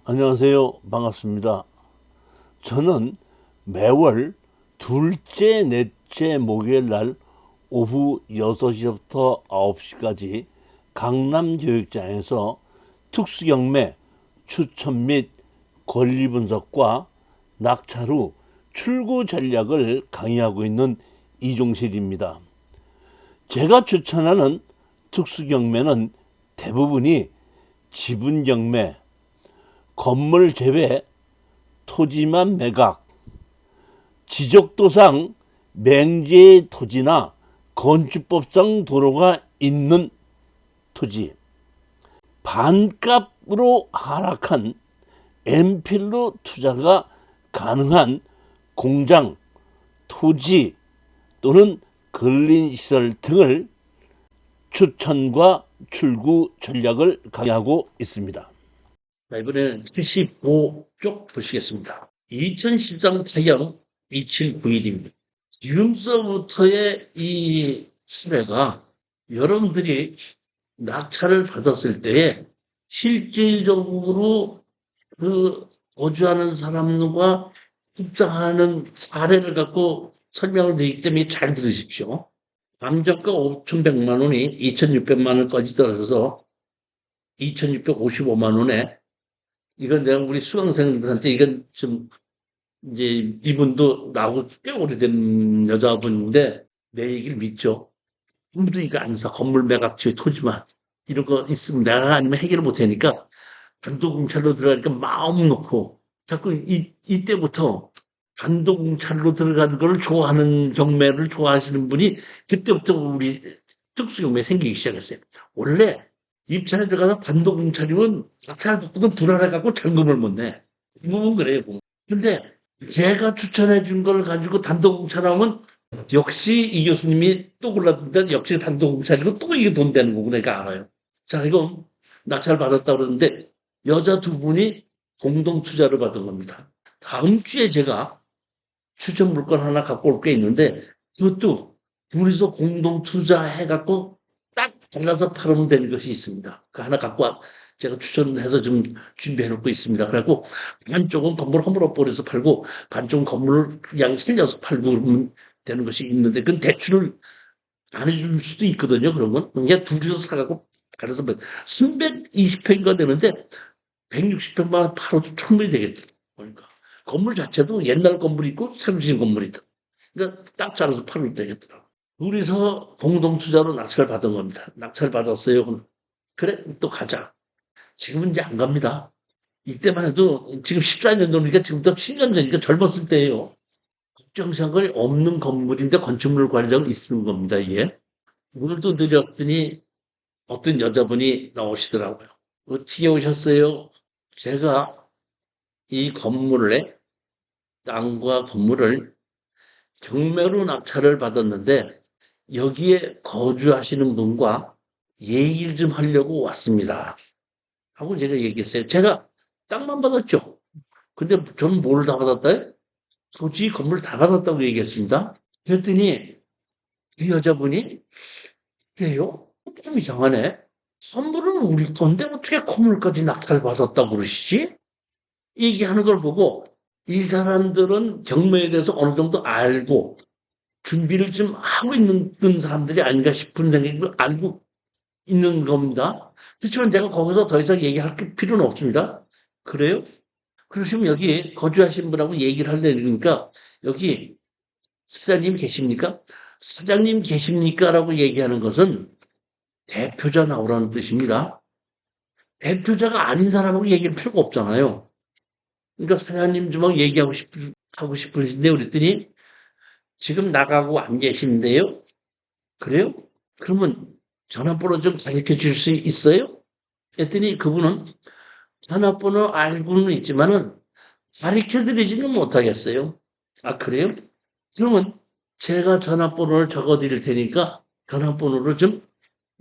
안녕하세요. 반갑습니다. 저는 매월 둘째, 넷째 목요일 날 오후 6시부터 9시까지 강남교육장에서 특수경매 추천 및 권리 분석과 낙찰 후 출구 전략을 강의하고 있는 이종실입니다. 제가 추천하는 특수경매는 대부분이 지분경매, 건물 제외 토지만 매각, 지적도상 맹지 토지나 건축법상 도로가 있는 토지, 반값으로 하락한 엔필로 투자가 가능한 공장, 토지 또는 근린시설 등을 추천과 출구 전략을 강의하고 있습니다. 이번에는 75쪽 보시겠습니다. 2013 타경 2791입니다. 지금서부터의 이 수레가 여러분들이 낙찰을 받았을 때에 실질적으로 그 거주하는 사람과 입장하는 사례를 갖고 설명을 드리기 때문에 잘 들으십시오. 감정가 5,100만 원이 2,600만 원까지 떨어져서 2,655만 원에 이건 내가 우리 수강생들한테 이건 좀 이제 이분도 나하고 꽤 오래된 여자분인데 내 얘기를 믿죠. 아무도 이거 안 사. 건물 매각지에 토지만 이런 거 있으면 내가 아니면 해결을 못 하니까 단독공찰로 들어가니까 마음 놓고 자꾸 이때부터 단독공찰로 들어가는 걸 좋아하는 경매를 좋아하시는 분이 그때부터 우리 특수경매 생기기 시작했어요. 원래 입찰에 들어가서 단독공찰이면 낙찰 받고도 불안해갖고 잔금을 못 내. 이 부분 그래요. 근데 제가 추천해 준 걸 가지고 단독공찰하면 역시 이 교수님이 또 골랐는데 역시 단독공찰이고 또 이게 돈 되는 거구나. 이거 알아요. 자, 이거 낙찰 받았다 그러는데 여자 두 분이 공동 투자를 받은 겁니다. 다음 주에 제가 추천 물건 하나 갖고 올 게 있는데 이것도 둘이서 공동 투자해갖고 딱 잘라서 팔으면 되는 것이 있습니다. 그 하나 갖고 제가 추천해서 좀 준비해 놓고 있습니다. 그래갖고 반쪽은 건물 허물어버려서 팔고 반쪽은 건물을 그냥 살려서 팔고 그러면 되는 것이 있는데 그건 대출을 안 해줄 수도 있거든요. 그런 건 그냥 둘이서 사갖고 그래서 320평인가 되는데 160평만 원 팔아도 충분히 되겠다. 그러니까 건물 자체도 옛날 건물이 있고 새로 지은 건물이 있다. 그러니까 딱 잘라서 팔면 되겠더라고. 둘이서 공동 투자로 낙찰 받은 겁니다. 낙찰 받았어요. 그래 또 가자. 지금은 이제 안 갑니다. 이때만 해도 지금 14년 전이니까 지금부터 10년 전이니까 젊었을 때예요. 국정상권이 없는 건물인데 건축물 관리자가 있는 겁니다. 이게. 오늘도 드렸더니 어떤 여자분이 나오시더라고요. 어떻게 오셨어요? 제가 이 건물에 땅과 건물을 경매로 낙찰을 받았는데 여기에 거주하시는 분과 얘기를 좀 하려고 왔습니다. 하고 제가 얘기했어요. 제가 땅만 받았죠. 근데 저는 뭘 다 받았다? 토지 건물 다 받았다고 얘기했습니다. 그랬더니 이 여자분이 그래요? 좀 이상하네. 선물은 우리 건데 어떻게 건물까지 낙찰 받았다고 그러시지? 얘기하는 걸 보고 이 사람들은 경매에 대해서 어느 정도 알고 준비를 좀 하고 있는 사람들이 아닌가 싶은 생각이 알고 있는 겁니다. 그렇지만 제가 거기서 더 이상 얘기할 필요는 없습니다. 그래요? 그러시면 여기 거주하신 분하고 얘기를 하려니까 여기 사장님 계십니까? 사장님 계십니까? 라고 얘기하는 것은 대표자 나오라는 뜻입니다. 대표자가 아닌 사람하고 얘기할 필요가 없잖아요. 그러니까 사장님 좀 하고 싶으신데 그랬더니 지금 나가고 안 계신데요? 그래요? 그러면 전화번호 좀 가르쳐 줄 수 있어요? 했더니 그분은 전화번호 알고는 있지만은 가르쳐 드리지는 못하겠어요. 아, 그래요? 그러면 제가 전화번호를 적어 드릴 테니까 전화번호를 좀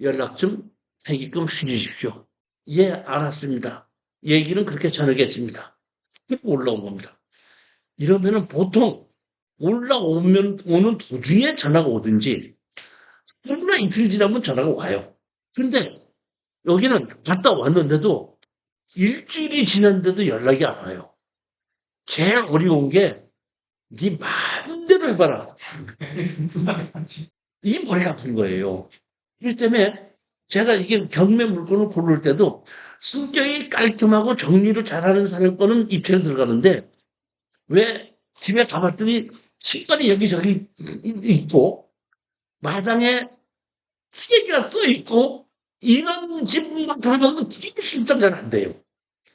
연락 좀 하게끔 해 주십시오. 예, 알았습니다. 얘기는 그렇게 전하겠습니다. 올라온 겁니다. 이러면은 보통 오는 도중에 전화가 오든지 너무나 이틀 지나면 전화가 와요. 근데 여기는 갔다 왔는데도 일주일이 지났는데도 연락이 안 와요. 제일 어려운 게, 네 마음대로 해봐라. 이 머리가 아픈 거예요. 이 때문에 제가 이게 경매 물건을 고를 때도 성격이 깔끔하고 정리를 잘하는 사람 거는 입찰에 들어가는데, 왜 집에 가봤더니 신발이 여기저기 있고, 마당에 시계가 써 있고, 이런 집만 가면 실전 잘 안 돼요.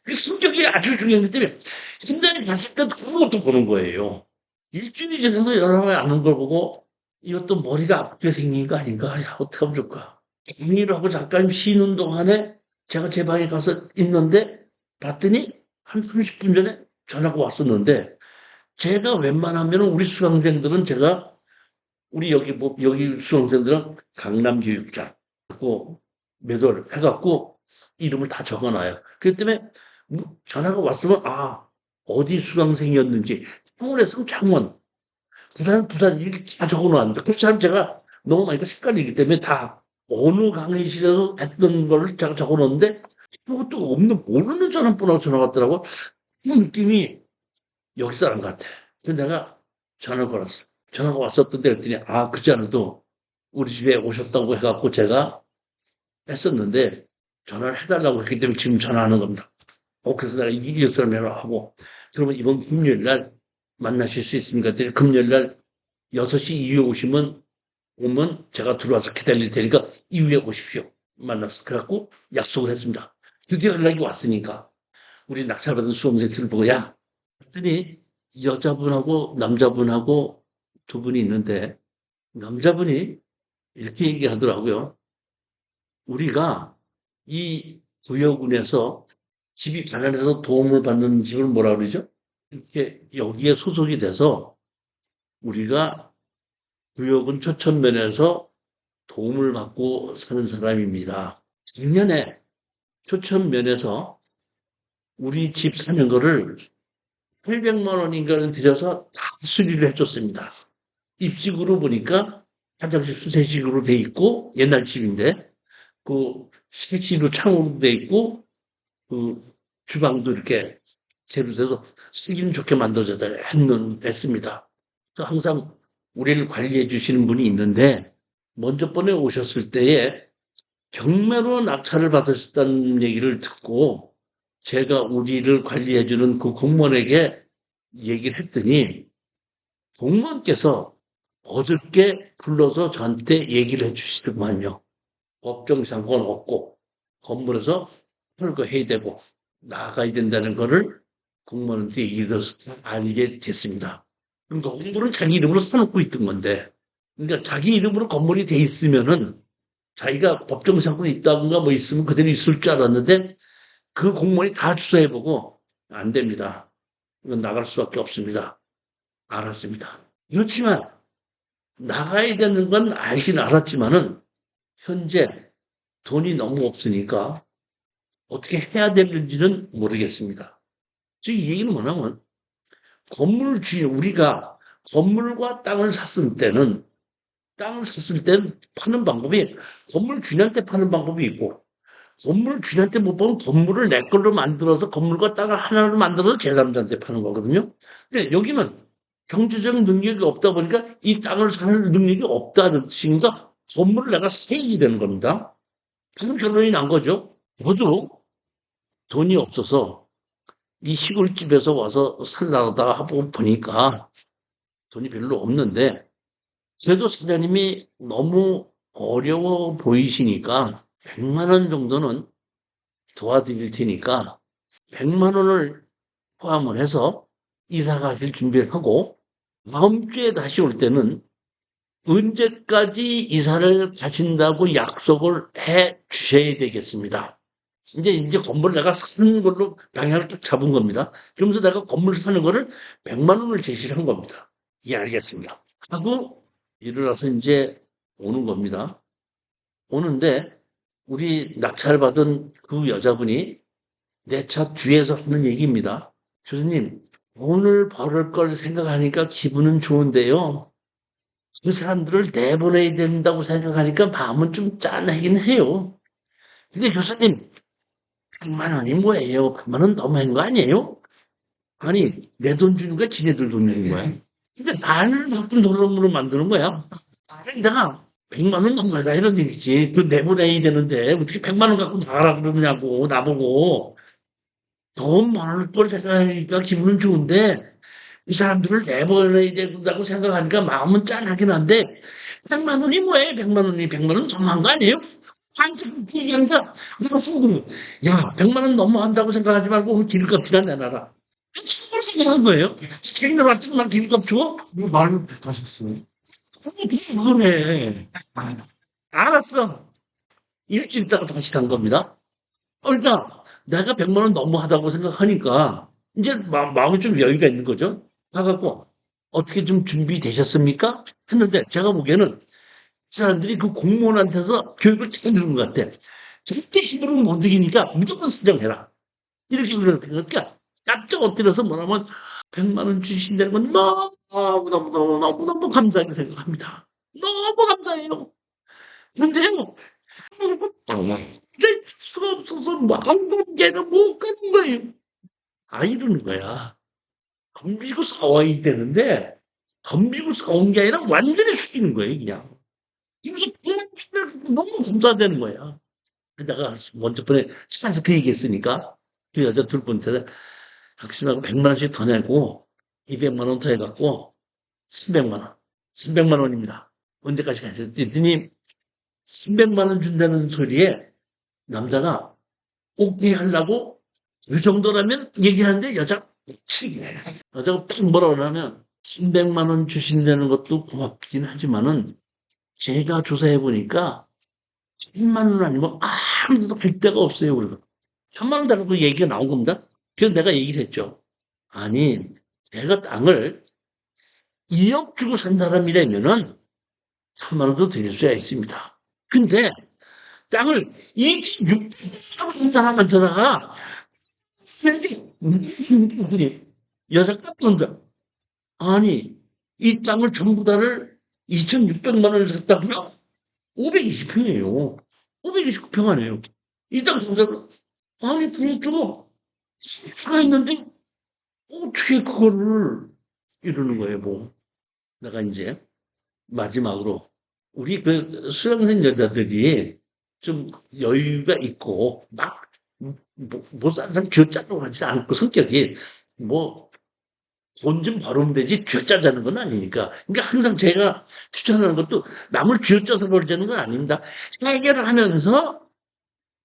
그 성격이 아주 중요하기 때문에 심장이 갔을 때 그것도 보는 거예요. 일주일이 지나도 연락이 안 온 걸 보고 이것도 머리가 아프게 생긴 거 아닌가? 야, 어떻게 하면 좋을까? 정리를 하고 잠깐 쉬는 동안에 제가 제 방에 가서 있는데 봤더니 한 30분 전에 전화가 왔었는데 제가 웬만하면 우리 수강생들은 제가 우리 여기 뭐 여기 수험생들은 강남교육장 고 매도를 해갖고 이름을 다 적어놔요. 그렇기 때문에 전화가 왔으면 어디 수강생이었는지 창원에서는 창원, 부산 이렇게 다 적어놓았는데 그렇지않으면 제가 너무 많이 헷갈리기 때문에 다 어느 강의실에서 했던 걸 제가 적어놓는데 아무것도 없는 모르는 사람분하고 전화가 왔더라고. 그 느낌이 여기 사람 같아. 그래서 내가 전화를 걸었어. 전화가 왔었던데 그랬더니 그지 않아도 우리 집에 오셨다고 해갖고 제가 했었는데 전화를 해달라고 했기 때문에 지금 전화하는 겁니다. 그래서 내가 이길 사람 연락하고 그러면 이번 금요일 날 만나실 수 있습니까? 그랬더니 금요일 날 6시 이후에 오면 제가 들어와서 기다릴 테니까 이후에 오십시오. 만났어. 그래갖고 약속을 했습니다. 드디어 연락이 왔으니까 우리 낙찰받은 수험생들을 보고 야 했더니 여자분하고 남자분하고 두 분이 있는데 남자분이 이렇게 얘기하더라고요. 우리가 이 구역군에서 집이 가난해서 도움을 받는 집을 뭐라 그러죠? 이렇게 여기에 소속이 돼서 우리가 구역은 초천면에서 도움을 받고 사는 사람입니다. 작년에 초천면에서 우리 집 사는 거를 800만 원인가를 들여서 다 수리를 해줬습니다. 입식으로 보니까 화장실 수세식으로 돼 있고 옛날 집인데 그 색시로 창으로 돼 있고 그 주방도 이렇게 새로 돼서 쓰기는 좋게 만들어져 했습니다. 그래서 항상 우리를 관리해 주시는 분이 있는데 먼저 번에 오셨을 때에 경매로 낙찰을 받으셨다는 얘기를 듣고 제가 우리를 관리해 주는 그 공무원에게 얘기를 했더니 공무원께서 어저께 불러서 저한테 얘기를 해주시더만요. 법정 상관없고 건물에서 철거해야 되고 나가야 된다는 거를 공무원한테 얘기를 해서 알게 됐습니다. 그러니까 건물은 자기 이름으로 사놓고 있던 건데 그러니까 자기 이름으로 건물이 돼 있으면은 자기가 법정 상권이 있다든가 뭐 있으면 그대로 있을 줄 알았는데 그 공무원이 다 조사해보고 안 됩니다. 이건 나갈 수밖에 없습니다. 알았습니다. 그렇지만 나가야 되는 건 알긴 알았지만은 현재 돈이 너무 없으니까 어떻게 해야 되는지는 모르겠습니다. 즉, 이 얘기는 뭐냐면 건물 주인, 우리가 건물과 땅을 샀을 때는 파는 방법이 건물 주인한테 파는 방법이 있고 건물 주인한테 못 파면 건물을 내 걸로 만들어서 건물과 땅을 하나로 만들어서 제3자한테 파는 거거든요. 근데 여기는 경제적 능력이 없다 보니까 이 땅을 사는 능력이 없다는 뜻이니까 건물을 내가 세입이 되는 겁니다. 그런 결론이 난 거죠. 저도 돈이 없어서 이 시골집에서 와서 살다가 하고 보니까 돈이 별로 없는데 그래도 사장님이 너무 어려워 보이시니까 100만 원 정도는 도와드릴 테니까 100만 원을 포함을 해서 이사 가실 준비를 하고 다음 주에 다시 올 때는 언제까지 이사를 가신다고 약속을 해 주셔야 되겠습니다. 이제 건물을 내가 사는 걸로 방향을 딱 잡은 겁니다. 그러면서 내가 건물 사는 거를 100만 원을 제시를 한 겁니다. 예, 알겠습니다. 하고 일어나서 이제 오는 겁니다. 오는데 우리 낙찰받은 그 여자분이 내 차 뒤에서 하는 얘기입니다. 교수님, 오늘 벌을 걸 생각하니까 기분은 좋은데요. 그 사람들을 내보내야 된다고 생각하니까 마음은 좀 짠하긴 해요. 근데 교수님, 100만 원이 뭐예요? 100만 원 너무한 거 아니에요? 아니, 내 돈 주는 거야? 지네들 돈 내는 거야? 근데 나를 나쁜 사람으로 만드는 거야. 그래서 내가 100만 원 넘어가다 이런 얘기지. 그 내보내야 되는데 어떻게 100만 원 갖고 나가라 그러느냐고 나보고. 돈 많을 걸 생각하니까 기분은 좋은데 이 사람들을 내보내야 된다고 생각하니까 마음은 짠하긴 한데 100만 원이 뭐예요? 100만 원이 100만 원 너무한 거 아니에요? 한참 얘기한다. 내가 속으로 야 100만 원 너무한다고 생각하지 말고 오늘 기름값이나 내놔라. 속으로 생각한 거예요. 책임을 왔더니 난 기름값 줘? 뭐 말을 하셨어요. 어떻게 그러네. 알았어. 일주일 있다가 다시 간 겁니다. 그러니까 내가 100만 원 너무하다고 생각하니까 이제 마음에 좀 여유가 있는 거죠. 가갖고 어떻게 좀 준비되셨습니까? 했는데 제가 보기에는 이 사람들이 그 공무원한테서 교육을 잘 들은 것 같아. 절대 힘으로는 못 이기니까 무조건 선정해라. 이렇게 그러니까 깜짝 엎드려서 뭐라면 100만 원 주신다는 건 너무너무 감사하게 생각합니다. 너무 감사해요. 근데요, 이럴 수가 없어서 망관계는 못 가는 거예요. 이러는 거야. 덤비고 싸워야 되는데, 덤비고 싸운 게 아니라 완전히 숙이는 거예요, 그냥. 이러면서 너무 감사되는 거야. 그러다가 먼저 번에 차에서 그 얘기 했으니까, 그 여자 둘 분한테 학생하고 100만 원씩 더 내고, 200만 원 더 해갖고, 300만 원. 300만 원입니다. 언제까지 가세요? 했더니, 300만 원 준다는 소리에 남자가 오케이 하려고 그 정도라면 얘기하는데 여자가 딱 뭐라 그러냐면 300만 원 주신다는 것도 고맙긴 하지만은 제가 조사해 보니까 1000만 원 아니면 아무도 갈 데가 없어요. 그러고 1000만 원 달라고 얘기가 나온 겁니다. 그래서 내가 얘기를 했죠. 아니, 내가 땅을 2억 주고 산 사람이라면은 1000만 원도 드릴 수야 있습니다. 근데 땅을 2억 주고 산 사람한테다가 세게 여자 깜짝이야. 아니, 이 땅을 전부 다를 2,600만 원을 샀다고요? 520평이에요. 529평 아니에요. 이 땅 전부를 아니 그래도 수가 있는데 어떻게 그거를 이러는 거예요, 뭐. 내가 이제 마지막으로 우리 그 수영생 여자들이 좀 여유가 있고 막 못 사는 사람 쥐어짜려고 하지 않고 성격이 뭐 돈 좀 벌으면 되지 쥐어짜자는 건 아니니까. 그러니까 항상 제가 추천하는 것도 남을 쥐어짜서 벌자는 건 아닙니다. 해결을 하면서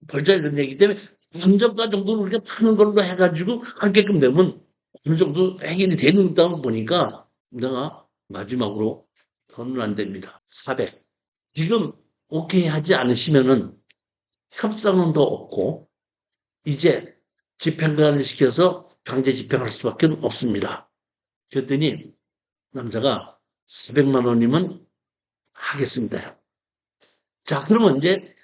벌자 이런 얘기 때문에 감정가 정도는 우리가 파는 걸로 해가지고 하게끔 되면 어느 정도 해결이 되는 다 보니까 내가 마지막으로 더는 안 됩니다. 400. 지금 오케이 하지 않으시면은 협상은 더 없고 이제 집행관을 시켜서 강제 집행할 수밖에 없습니다. 그랬더니 남자가 400만 원이면 하겠습니다. 자, 그러면 이제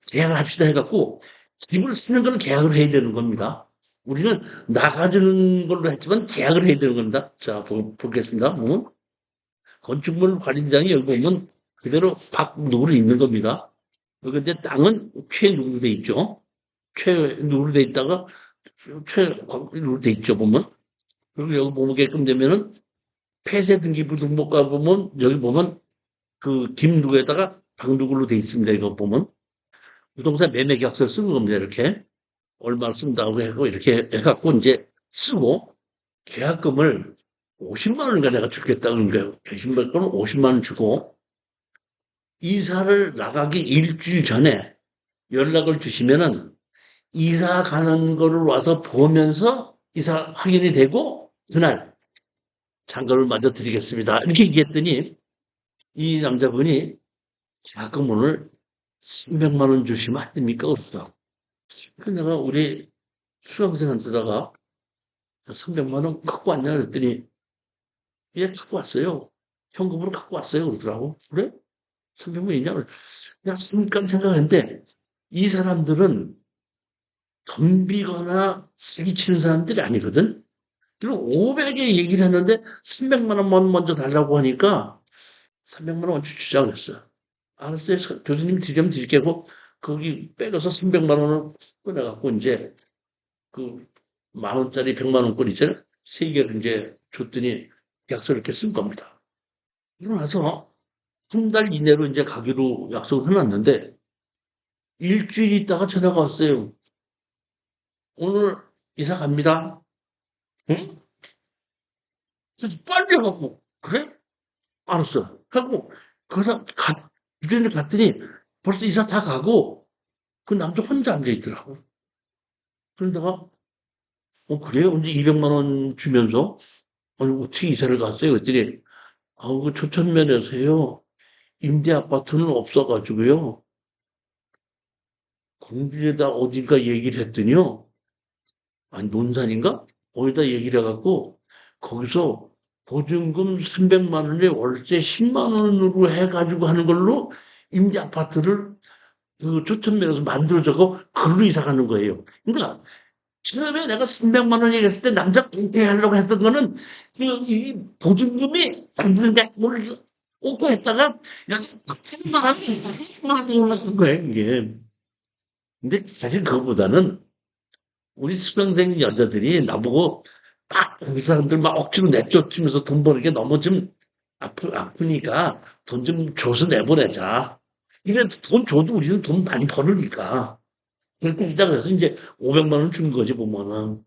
계약을 합시다 해갖고 집을 쓰는 건 계약을 해야 되는 겁니다. 우리는 나가주는 걸로 했지만 계약을 해야 되는 겁니다. 자, 보겠습니다. 건축물 관리장이 여기 보면 그대로 박 누구로 있는 겁니다. 근데 땅은 최 누구로 돼 있죠. 최 누구로 돼 있다가 최 누구로 돼 있죠, 보면. 그리고 여기 보게끔 되면은 폐쇄 등기부 등록과 보면 여기 보면 그 김누구에다가 박누구로 돼 있습니다. 이거 보면 부동산 매매 계약서를 쓰는 겁니다. 이렇게 얼마를 쓴다고 하고 이렇게 해갖고 이제 쓰고 계약금을 50만 원인가 내가 주겠다 그런 거예요. 계신발 거는 50만 원 주고 이사를 나가기 일주일 전에 연락을 주시면은 이사 가는 거를 와서 보면서 이사 확인이 되고 그날 잔금을 마저 드리겠습니다. 이렇게 얘기했더니 이 남자분이 계약금 오늘 300만 원 주시면 안 됩니까? 그랬어. 그 내가 우리 수강생한테다가 300만 원 갖고 왔냐 그랬더니 예, 갖고 왔어요. 현금으로 갖고 왔어요. 그러더라고. 그래? 300만 원이냐? 그냥 잠깐 생각했는데 이 사람들은 덤비거나 사기치는 사람들이 아니거든. 그리고 500에 얘기를 했는데 300만 원만 먼저 달라고 하니까 300만 원 주자 그랬어요. 알았어요. 교수님 드리면 드릴게고 거기 빼가서 300만 원을 꺼내갖고 이제 그 만 원짜리 100만 원권 있잖아요. 세 개를 이제 줬더니 약속을 이렇게 쓴 겁니다. 그러고 나서 한 달 이내로 이제 가기로 약속을 해놨는데 일주일 있다가 전화가 왔어요. 오늘 이사 갑니다. 응? 그래서 빨리 가고 그래? 알았어. 하고 그러다 주변에 갔더니 벌써 이사 다 가고 그 남자 혼자 앉아 있더라고. 그러다가 그래요? 이제 200만 원 주면서 아니 어떻게 이사를 갔어요? 그랬더니 아우 그 초천면에서요. 임대 아파트는 없어 가지고요. 공주에다 어딘가 얘기를 했더니요. 아니 논산인가? 어디다 얘기를 해 갖고 거기서 보증금 300만 원에 월세 10만 원으로 해 가지고 하는 걸로 임대 아파트를 그 초천면에서 만들어져고 글로 이사 가는 거예요. 그러니까 처음에 내가 300만 원 얘기했을 때 남자 공개 하려고 했던 거는 이 보증금이 안 드는데 뭘 오고 했다가 여기 300만 원이 올라간 거예요, 이게. 근데 사실 그거보다는 우리 수평생 여자들이 나보고 막 그 사람들 막 억지로 내쫓으면서 돈 버는 게 너무 좀 아프니까 돈 좀 줘서 내보내자. 이래 돈 줘도 우리는 돈 많이 버느니까. 그렇게 시작을 해서 이제 500만 원 준 거지 보면은.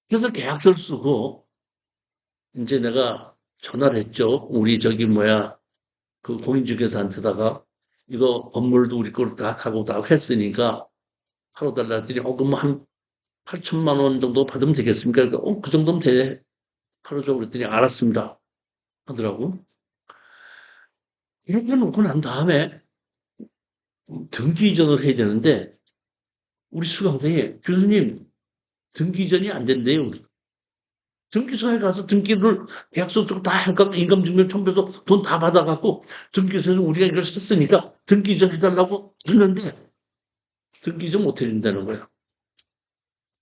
그래서 계약서를 쓰고 이제 내가 전화를 했죠. 우리 저기 뭐야 그 공인중개사한테다가 이거 건물도 우리 걸로 다 하고 다 했으니까 팔아달라 했더니 그럼 한 8천만 원 정도 받으면 되겠습니까? 그러니까 그 정도면 돼. 팔아줘 그랬더니 알았습니다 하더라고. 이렇게 놓고 난 다음에 등기 이전을 해야 되는데 우리 수강생이 교수님 등기 이전이 안 된대요. 등기소에 가서 등기를 계약서 쓰고 다 해갖고 인감증명 첨부해서 돈 다 받아갖고 등기소에서 우리가 이걸 썼으니까 등기 이전 해달라고 했는데 등기 이전 못 해준다는 거야.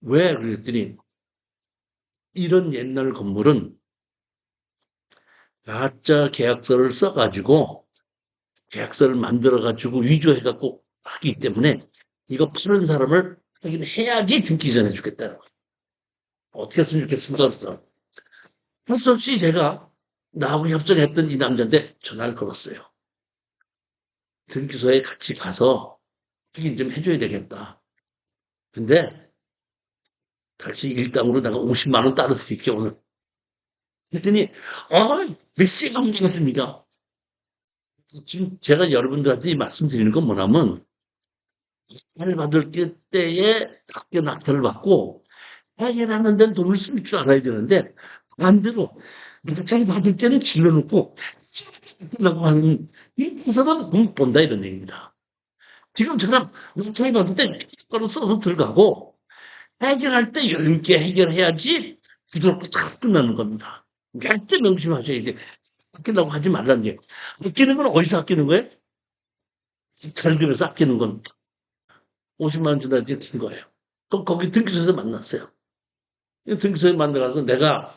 왜? 그랬더니 이런 옛날 건물은 가짜 계약서를 써가지고 계약서를 만들어가지고 위조해갖고 하기 때문에 이거 파는 사람을 확인해야지 등기 이전해 주겠다는 거야. 어떻게 했으면 좋겠습니까? 할 수 없이 제가 나하고 협정했던 이 남자한테 전화를 걸었어요. 등기소에 같이 가서 확인 좀 해줘야 되겠다. 근데 다시 일당으로 내가 50만 원 따로 드릴게요, 오늘. 그랬더니, 몇 시간 되겠습니까? 지금 제가 여러분들한테 말씀드리는 건 뭐냐면, 날 받을 때에 학교 낙찰을 받고, 해결하는 데는 돈을 쓸 줄 알아야 되는데, 반대로, 낙찰 받을 때는 질러놓고, 라고 하는, 이 사람은 못 본다, 이런 얘기입니다. 지금처럼 낙찰 받을 때, 거로 써서 들어가고, 해결할 때 여유 있게 해결해야지 부드럽고 다 끝나는 겁니다. 절대 명심하셔야 돼. 아끼려고 하지 말라는 게. 아끼는 건 어디서 아끼는 거예요? 절금에서 아끼는 건 50만 원 주다 친 거예요. 그럼 거기 등기소에서 만났어요. 등기소에 만나가지고 내가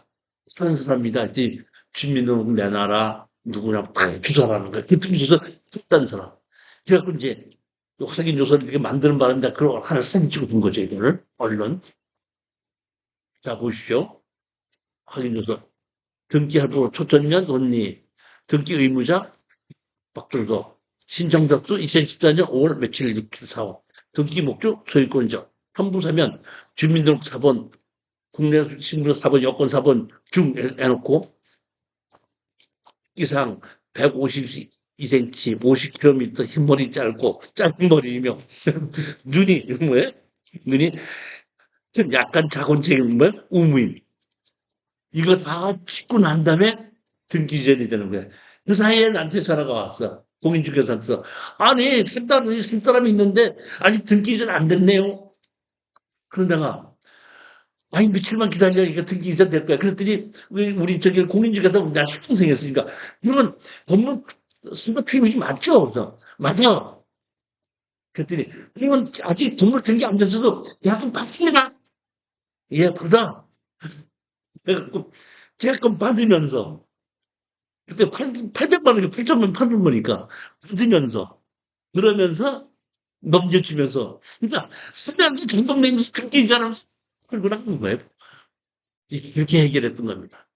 사는 사람이다 했더니 주민등록 내놔라. 누구냐 다 조사하는 거야. 그 등기소에서 했다는 사람. 그래갖고 이제 확인 요소를 이렇게 만드는 바람에 그걸 하나 사진 찍어 둔 거죠, 이거를. 얼른. 자, 보십시오. 확인 요소. 등기하도록 초천년 언니, 등기 의무자 박준서, 신청작수 2014년 5월 며칠 6.45, 등기 목적 소유권자, 현부사면 주민등록 4번, 국내 신분증 4번, 여권 4번 중 해놓고 이상 152cm, 50km, 흰머리 짧고 짧은 머리이며 눈이 뭐예요? 눈이 약간 자곤증인 뭐 우무인. 이거 다 짚고 난 다음에 등기전이 되는 거야. 그 사이에 나한테 전화가 왔어. 공인중개사한테서. 아니, 세 사람이 있는데 아직 등기전 안 됐네요. 그런 내가 아니 며칠만 기다려 이거 등기이전 될 거야. 그랬더니 우리 저기 공인중개사 나 수강생이었으니까 이러면 법무 선거 투입이 맞죠? 그래서 맞아. 그랬더니 이건 아직 동물 등기 안 됐어도 약금 받습니다. 예, 그러다 그래갖고 계약금 받으면서 그때 800만 원이 8천만 8천 원이니까 받으면서 그러면서 넘겨주면서. 그러니까 쓰면서 점점 내면서 듣기 잘하면서 풀고 나는 거예요. 그렇게 해결했던 겁니다.